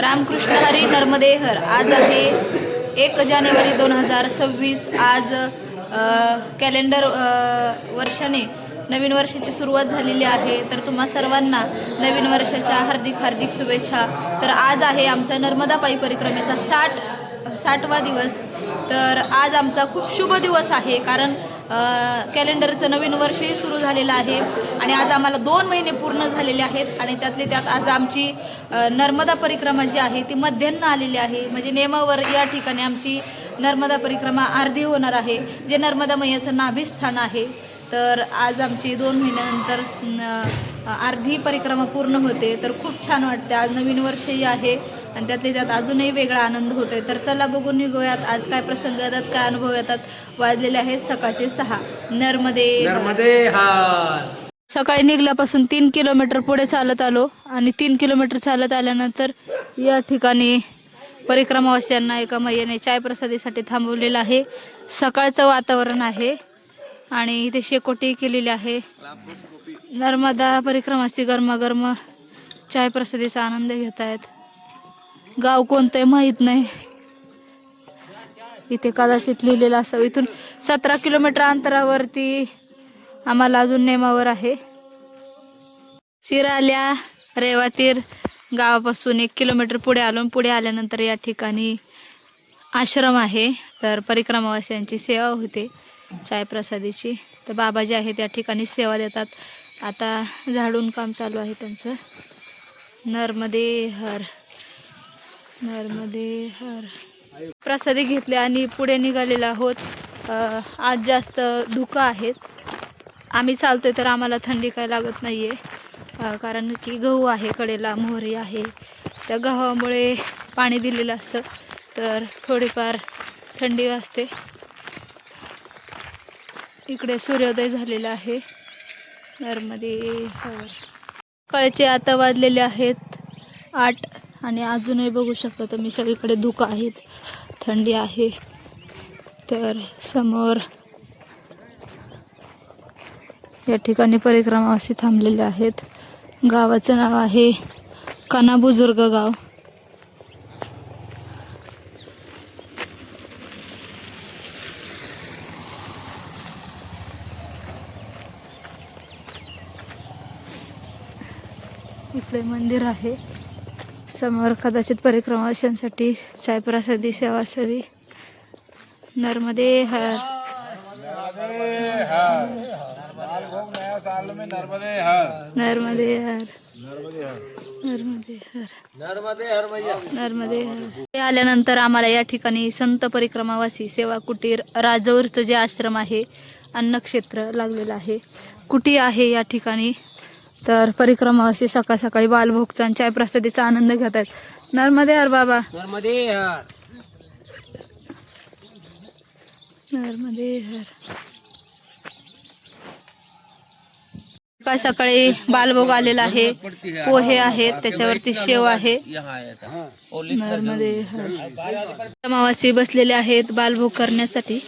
रामकृष्ण हरी नर्मदे हर। आज आहे 1 जानेवारी 2026। आज कॅलेंडर वर्षाने नवीन वर्षाची सुरुवात झालेली आहे। तर तुम्हा सर्वांना नवीन वर्षाच्या हार्दिक हार्दिक शुभेच्छा। तर आज आहे आमचा नर्मदा पायी परिक्रमेचा 60वा दिवस। तर आज आमचा खूप शुभ दिवस आहे, कारण कॅलेंडरचं नवीन वर्षही सुरू झालेलं आहे आणि आज आम्हाला 2 महिने पूर्ण झालेले आहेत। आणि त्यातले त्यात आज आमची नर्मदा परिक्रमा जी आहे ती मध्याह्न आलेली आहे। म्हणजे नेमावर या ठिकाणी आमची नर्मदा परिक्रमा अर्धी होणार आहे, जे नर्मदा मैयाचं नाभिस्थान आहे। तर आज आमची 2 महिन्यानंतर अर्धी परिक्रमा पूर्ण होते। तर खूप छान वाटते। आज नवीन वर्षही आहे आणि त्यातले त्यात अजूनही वेगळा आनंद होतोय। तर चला बघून निघूयात आज काय प्रसंग येतात, काय अनुभव येतात। वाजलेले आहेत सकाळचे 6। नर्मदे हार। सकाळी निघल्यापासून 3 किलोमीटर पुढे चालत आलो आणि 3 किलोमीटर चालत आल्यानंतर या ठिकाणी परिक्रमावासियांना एका मैयाने चाय प्रसादीसाठी थांबवलेलं आहे। सकाळचं वातावरण आहे आणि इथे शेकोटी केलेली आहे। नर्मदा परिक्रमासी गरमागरम चाय प्रसादीचा आनंद घेत आहेत। गाव कोणतं माहीत नाही, इथे कदाचित लिहिलेलं असावं। इथून 17 किलोमीटर अंतरावरती आम्हाला अजून नेमावर आहे। सिराल्या रेवातीर गावापासून 1 किलोमीटर पुढे आलो। पुढे आल्यानंतर या ठिकाणी आश्रम आहे। तर परिक्रमावासियांची सेवा होते चाय प्रसादीची। तर बाबाजी आहेत त्या ठिकाणी सेवा देतात। आता झाडून काम चालू आहे त्यांचं। नर्मदे हर, नर्मदे हर। प्रसादी घेतले आणि पुढे निघालेलो आहोत। आज जास्त धुकं आहेत। आम्ही चालतोय तर आम्हाला थंडी काय लागत नाहीये, कारण की गहू आहे कडेला, मोहरी आहे। त्या गव्हामुळे पाणी दिलेलं असतं, तर थोडीफार थंडी वाजते। इकडे सूर्योदय झालेला आहे। नर्मदे हर। सकाळचे आता वाजलेले आहेत 8 आणि अजूनही बघू शकता तुम्ही सगळीकडे धुकं आहेत, थंडी आहे। तर समोर या ठिकाणी परिक्रमावासी थांबलेले आहेत। गावाचं नाव आहे काना बुजुर्ग गाव। इकडे मंदिर आहे। समोर कदाचित परिक्रमावासियांसाठी चाय प्रसादी सेवा असावी। नर्मदे हर, नर्मदे हर, नर्मदे हर, नर्मदे हर। आल्यानंतर आम्हाला या ठिकाणी संत परिक्रमावासी सेवा कुटीर राजौरचं जे आश्रम आहे, अन्नक्षेत्र लागलेलं आहे, कुटी आहे या ठिकाणी। तर परिक्रमावासी सकाळ सकाळी बालभोगचा आणि चाय प्रसादीचा आनंद घेत आहेत। नर्मदे हर बाबा, नर्मदे हर, नर्मदे हर। सकाळ सकाळी बालभोग आलेला आहे, पोहे आहेत, त्याच्यावरती शेव आहे। नर्मदे हर। परिक्रमावासी बसलेले आहेत बालभोग करण्यासाठी।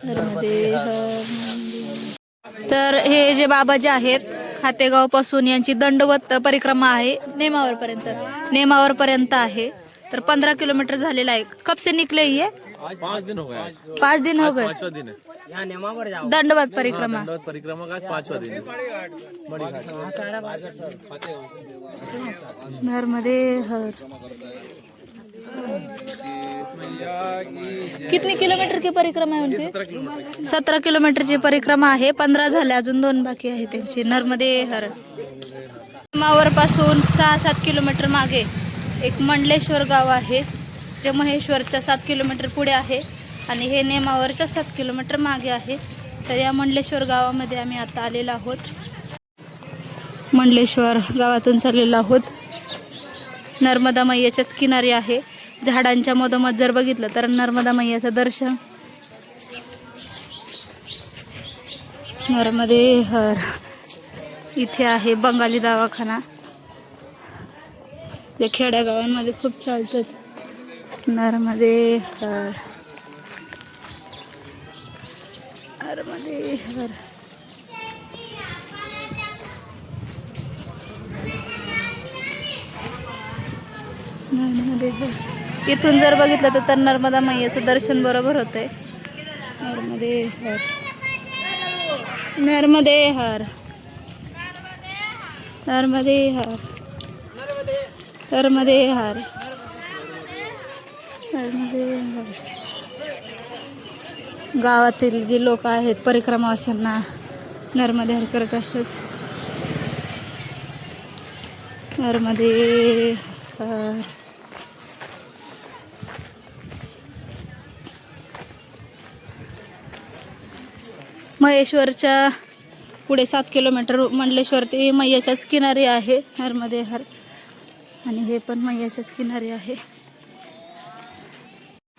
नर्मदे हर। तर हे जे बाबाजी आहेत खातेगाव पासून यांची दंडवत परिक्रमा आहे नेमावर पर्यंत आहे। तर 15 किलोमीटर झालेला आहे। कब से निकले ये? 5 दिन हो गए। 5 दिन हो गए। 5वां दिन है दंडवत परिक्रमा। दंडवत परिक्रमा का 5वां दिन है। नर्मदे हर। कितने किलोमीटर की परिक्रमा है उनकी? 17 किलोमीटरची परिक्रमा आहे। 15 झाले, अजून 2 बाकी आहे त्यांची। नर्मदे हर। नेमावर पासून 6-7 किलोमीटर मागे एक मंडलेश्वर गाव आहे, जे महेश्वरच्या 7 किलोमीटर पुढे आहे आणि हे नेमावरच्या 7 किलोमीटर मागे आहे। तर या मंडलेश्वर गावामध्ये आम्ही आता आलेलो आहोत। मंडलेश्वर गावातून चाललेलो आहोत। नर्मदा मैयाच्याच किनारी आहे। झाडांच्या मधोमध जर बघितलं तर नर्मदा मैयाचं दर्शन। नर्मदे हर। इथे आहे बंगाली दवाखाना, जे खेड्या गावांमध्ये खूप चालतात। नर्मदे हर, नर्मदे हर। नर्मदे हर. इथून जर बघितलं तर नर्मदा मैयाचं दर्शन बरोबर होतंय. नर्मदे हर, नर्मदे हर, नर्मदे हर, नर्मदे हर, नर्मदे हर. गावातील जे लोक आहेत परिक्रमावाल्यांना नर्मदे हर करत असतात. नर्मदे हर. महेश्वरच्या पुढे 7 किलोमीटर मंडलेश्वर ते मैयाच्याच किनारी आहे नर्मदे हर. आणि हे पण मैयाच्याच किनारी आहे.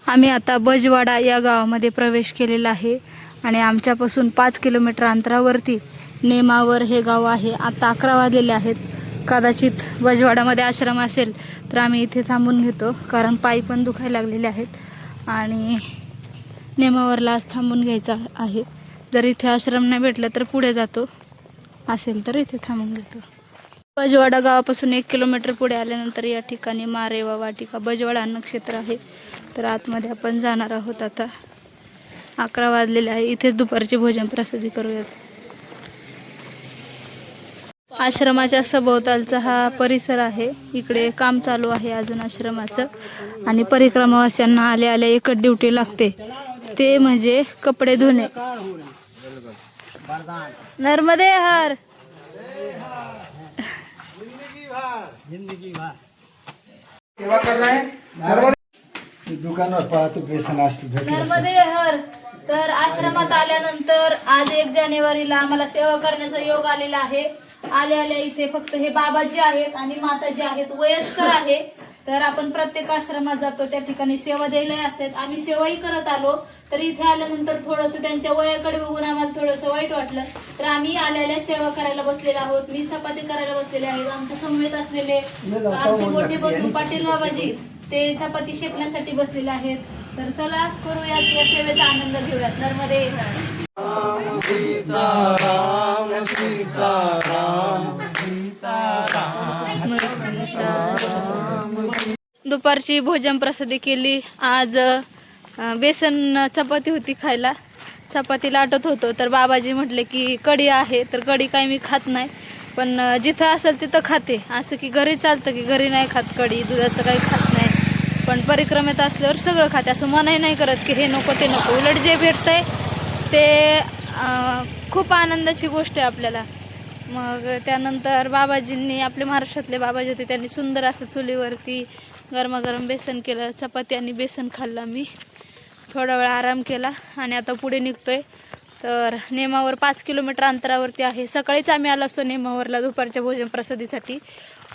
आम्ही आता बजवाडा या गावामध्ये प्रवेश केलेला आहे आणि आमच्यापासून 5 किलोमीटर अंतरावरती नेमावर हे गाव आहे. आता 11 वाजलेले आहेत. कदाचित बजवाडामध्ये आश्रम असेल तर आम्ही इथे थांबून घेतो, कारण पाय पण दुखायला लागलेले आहेत आणि नेमावरला आज थांबून घ्यायचा आहे. जर इथे आश्रम नाही भेटलं तर पुढे जातो, असेल तर इथे थांबून घेतो. बजवाडा गावापासून 1 किलोमीटर पुढे आल्यानंतर या ठिकाणी मारेवा वाटिका बजवाडा अन्नक्षेत्र आहे. तर आतमध्ये आपण जाणार आहोत. आता 11 वाजलेले आहे. इथेच दुपारचे भोजन प्रसादी करूयात. आश्रमाच्या सभोवतालचा हा परिसर आहे. इकडे काम चालू आहे अजून आश्रमाचं. आणि परिक्रमावाल्यांना आल्या आल्या एकच ड्युटी लागते, ते म्हणजे कपडे धुणे. नर्मदे हर. दुकानावर पाहतो बेसन असतो. नर्मदे हर. तर आश्रमात आल्यानंतर आज 1 जानेवारीला आम्हाला सेवा करण्याचा योग आलेला आहे. आल्या आल्या इथे फक्त हे बाबाजी आहेत आणि माताजी आहेत, वयस्कर आहे. तर आपण प्रत्येक आश्रमात जातो त्या ठिकाणी सेवा द्यायला असतात. आम्ही सेवाही करत आलो. तर इथे आल्यानंतर थोडंसं त्यांच्या वयाकडे बघून आम्हाला थोडंसं वाईट वाटलं. तर आम्ही आल्या सेवा करायला बसलेलो आहोत. मी चपाती करायला बसलेले आहेत. आमच्या समवेत असलेले आमचे मोठे बंधू पाटील बाबाजी ते चपाती शेकण्यासाठी बसलेले आहेत. तर चला करूयात या सेवेचा आनंद घेऊयात. नर्मदे हर. दुपारची भोजन प्रसादी केली. आज बेसन चपाती होती खायला. चपाती लाटत होतो तर बाबाजी म्हटले की कढी आहे, तर कढी काय मी खात नाही, पण जिथं असेल तिथं खाते. असं की घरी चालतं की घरी नाही खात कढी, दुधाचं काही खात नाही, पण परिक्रमेत असल्यावर सगळं खाते. असं मनाही नाही करत की हे नको ते नको. उलट जे भेटतंय ते खूप आनंदाची गोष्ट आहे आपल्याला. मग त्यानंतर बाबाजींनी, आपले महाराष्ट्रातले बाबाजी होते, त्यांनी सुंदर असं चुलीवरती गरमागरम बेसन केलं. चपाती आणि बेसन खाल्ला. मी थोडा वेळ आराम केला आणि आता पुढे निघतोय. तर नेमावर 5 किलोमीटर अंतरावरती आहे. सकाळीच आम्ही आलो असतो नेमावरला दुपारच्या भोजन प्रसादीसाठी,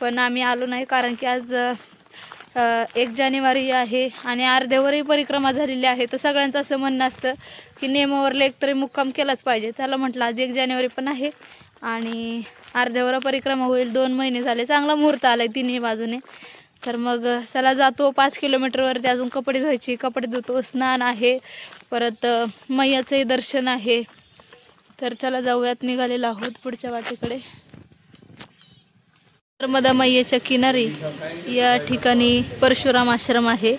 पण आम्ही आलो नाही कारण की आज 1 जानेवारी आहे आणि अर्ध्यावरही परिक्रमा झालेली आहे. तर सगळ्यांचं असं म्हणणं असतं की नेमावरला एकतरी मुक्काम केलाच पाहिजे. त्याला म्हटलं आज 1 जानेवारी पण आहे आणि अर्ध्यावर परिक्रमा होईल. 2 महिने झाले, चांगला मुहूर्त आलाय 3ही बाजूने. तर मग चला जातो. 5 किलोमीटरवरती अजून कपडे धुवायची, कपडे धुतो, स्नान आहे, परत मैयाचंही दर्शन आहे. तर चला जाऊयात. निघालेलो आहोत पुढच्या वाटेकडे. नर्मदा मैयाच्या किनारी या ठिकाणी परशुराम आश्रम आहे.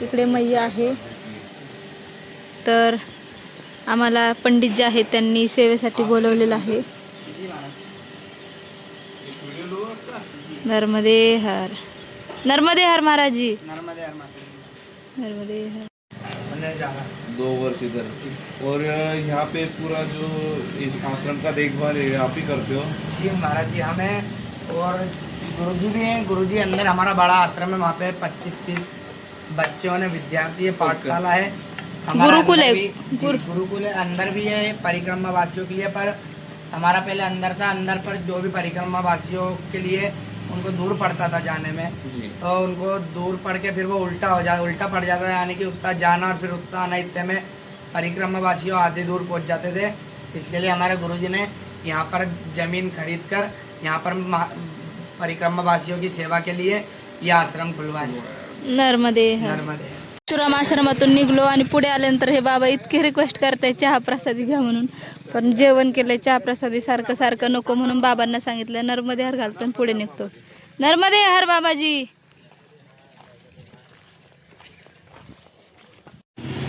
इकडे मैया आहे. तर आम्हाला पंडित जे आहेत त्यांनी सेवेसाठी बोलवलेलं आहे. नर्मदे हर. नर्मदे हर महाराज जी. नर्मदे हर. 2 वर्ष इधर। और यहाँ पे पूरा जो इस आश्रम का देखभाल है आप ही करते हो? जी महाराज जी, हमें और गुरुजी भी हैं। गुरुजी अंदर हमारा बड़ा आश्रम है, वहाँ पे 25-30 बच्चों ने विद्यार्थी है, पाठशाला है, हमारा गुरुकुल है। अंदर भी- जी, गुरुकुल है, अंदर भी है परिक्रमा वासियों के लिए। पर हमारा पहले अंदर था, अंदर पर जो भी परिक्रमा वासियों के लिए उनको दूर पड़ता था जाने में, जी। तो उनको दूर पड़ के फिर वो उल्टा पड़ जाता था, यानी कि उतना जाना और फिर उतना आना, इतने में परिक्रमा वासियों आधे दूर पहुंच जाते थे। इसके लिए हमारे गुरुजी ने यहाँ पर जमीन खरीद कर यहाँ पर परिक्रमा वासियों की सेवा के लिए यह आश्रम खुलवाया। नर्मदे हर. नर्मदे। परशुराम आश्रमातून निघलो आणि पुढे आल्यानंतर हे बाबा इतके रिक्वेस्ट करताय चहा प्रसादी घ्या म्हणून, पण जेवण केलंय, चहा प्रसादी सारखं सारखं नको म्हणून बाबांना सांगितलं नर्मदे हर घालतो आणि पुढे निघतो. नर्मदे हर बाबाजी.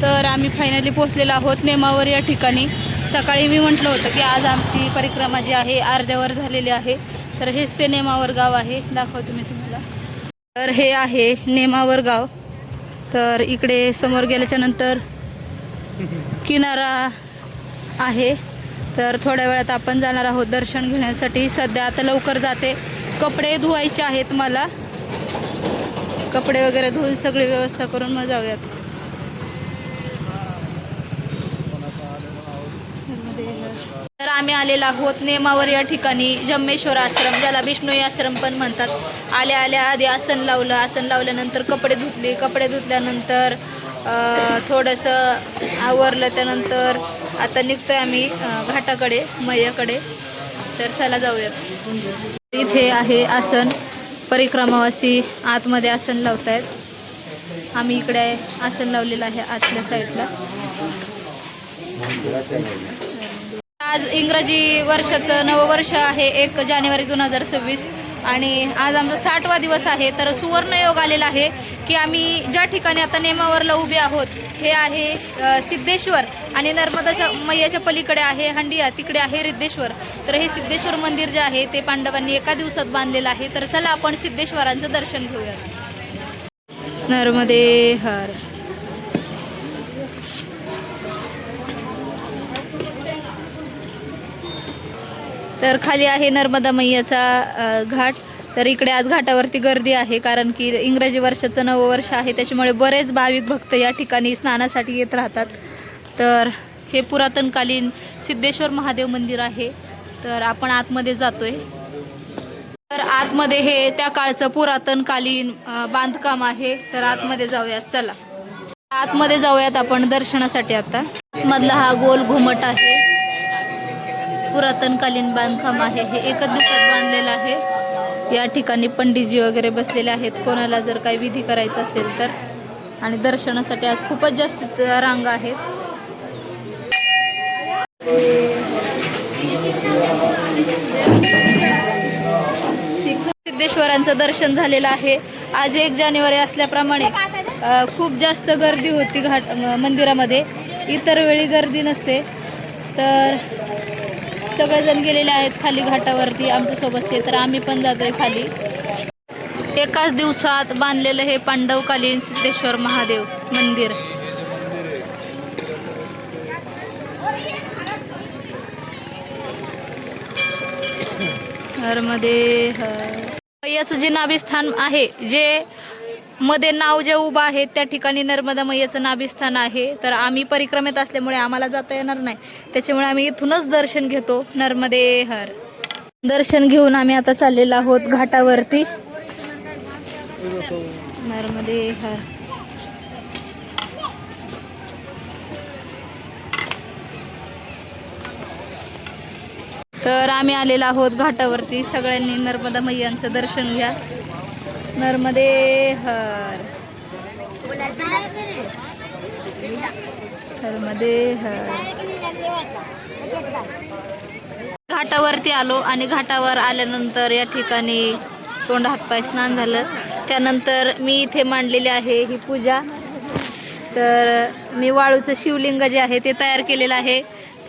तर आम्ही फायनली पोहोचलेलो आहोत नेमावर या ठिकाणी. सकाळी मी म्हटलं होतं की आज आमची परिक्रमा जी आहे अर्ध्यावर झालेली आहे. तर हेच ते नेमावर गाव आहे, दाखवते मी तुम्हाला. तर हे आहे नेमावर गाव. तर इकडे समोर गेल्याच्या नंतर किनारा आहे. तर थोड्या वेळात आपण जाणार आहोत दर्शन घेण्यासाठी. सध्या आता लवकर जाते, कपडे धुवायचे आहेत मला. कपडे वगैरे धुवून सगळी व्यवस्था करून मग जाऊयात. तर आम्ही आलेलो आहोत नेमावर या ठिकाणी जम्मेश्वर आश्रम, ज्याला विष्णोई आश्रम पण म्हणतात. आल्या आल्या आधी आसन लावलं, आसन लावल्यानंतर कपडे धुतले, कपडे धुतल्यानंतर थोडंसं आवरलं. त्यानंतर आता निघतोय आम्ही घाटाकडे, मैयाकडे. तर चला जाऊयात. इथे आहे आसन, परिक्रमावासी आतमध्ये आसन लावत आहेत. आम्ही इकडे आसन लावलेलं आहे आतल्या साईडला. आज इंग्रजी वर्षाचं नववर्ष आहे, 1 जानेवारी 2026 आणि आज आमचा 60वा दिवस आहे. तर सुवर्णयोग आलेला आहे की आम्ही ज्या ठिकाणी आता नेमावरला उभे आहोत हे आहे सिद्धेश्वर आणि नर्मदाच्या मैयाच्या पलीकडे आहे हंडिया, तिकडे आहे रिद्धेश्वर. तर हे सिद्धेश्वर मंदिर जे आहे ते पांडवांनी एका दिवसात बांधलेलं आहे. तर चला आपण सिद्धेश्वरांचं दर्शन घेऊया. नर्मदे हर. तर खाली आहे नर्मदा मैयाचा घाट. तर इकडे आज घाटावरती गर्दी आहे कारण की इंग्रजी वर्षाचं नववर्ष आहे, त्याच्यामुळे बरेच भाविक भक्त या ठिकाणी स्नानासाठी येत राहतात. तर हे पुरातनकालीन सिद्धेश्वर महादेव मंदिर आहे. तर आपण आतमध्ये जातोय. तर आतमध्ये हे त्या काळचं पुरातनकालीन बांधकाम आहे. तर आतमध्ये जाऊयात, चला आतमध्ये जाऊयात आपण दर्शनासाठी. आता मधला हा गोल घुमट आहे, पुरातनकालीन बांधकाम आहे. हे एकच दिवसात बांधलेलं आहे. या ठिकाणी पंडितजी वगैरे बसलेले आहेत, कोणाला जर काही विधी करायचा असेल तर. आणि दर्शनासाठी आज खूपच जास्त रांगा आहेत. सिद्धेश्वरांचं दर्शन झालेलं आहे. आज 1 जानेवारी असल्याप्रमाणे खूप जास्त गर्दी होती घाट मंदिरामध्ये. इतर वेळी गर्दी नसते. तर सगळेजण गेलेले आहेत खाली घाटावरती आमच्यासोबतचे. तर आम्ही पण जातोय खाली. एकाच दिवसात बांधलेलं हे पांडवकालीन सिद्धेश्वर महादेव मंदिर. मध्ये मैयाचं जे नाभिस्थान आहे, जे मध्ये नाव जे उभं आहे त्या ठिकाणी नर्मदा मैयाचं नाभिस्थान आहे. तर आम्ही परिक्रमेत असल्यामुळे आम्हाला जाता येणार नाही, त्याच्यामुळे आम्ही इथूनच दर्शन घेतो. नर्मदे हर. दर्शन घेऊन आम्ही आता चाललेलो आहोत घाटावरती. नर्मदे हर. तर आम्ही आलेलो आहोत घाटावरती. सगळ्यांनी नर्मदा मैयांचं दर्शन घ्या. नर्मदे हर. नर्मदे हर. घाटावरती आलो आणि घाटावर आल्यानंतर या ठिकाणी तोंड हातपाय स्नान झालं. त्यानंतर मी इथे मांडलेली आहे ही पूजा. तर मी वाळूचं शिवलिंग जे आहे ते तयार केलेलं आहे.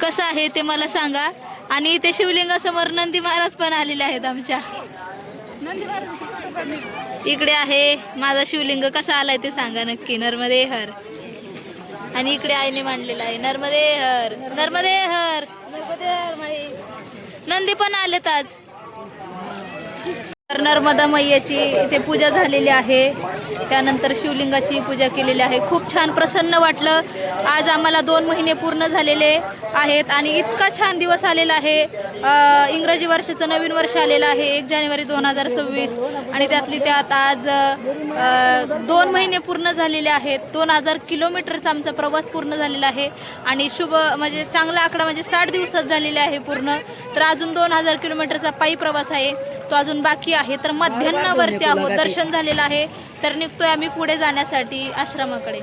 कसं आहे ते मला सांगा. आणि इथे शिवलिंगासमोर नंदी महाराज पण आलेले आहेत आमच्या. इकडे आहे माझा शिवलिंग, कसा आलाय ते सांगा नक्की. नर्मदे हर. आणि इकडे आईने मांडलेला आहे नर्मदे हर. नर्मदे हर. नंदी पण आलेत आज. तर नर्मदा मैयाची इथे पूजा झालेली आहे. त्यानंतर शिवलिंगाची पूजा केलेली आहे. खूप छान प्रसन्न वाटलं. आज आम्हाला 2 महिने पूर्ण झालेले आहेत आणि इतका छान दिवस आलेला आहे. इंग्रजी वर्षाचं नवीन वर्ष आलेलं आहे 1 जानेवारी 2026 आणि त्यातली त्यात आज 2 महिने पूर्ण झालेले आहेत. 2000 किलोमीटरचा आमचा प्रवास पूर्ण झालेला आहे आणि शुभ म्हणजे चांगला आकडा म्हणजे 60 दिवसात झालेले आहे पूर्ण. तर अजून 2000 किलोमीटरचा पायी प्रवास आहे, तो अजून बाकी आहे. तर मध्यान्नावरती आहोत, दर्शन झालेलं आहे. तर निघतोय आम्ही पुढे जाण्यासाठी आश्रमाकडे.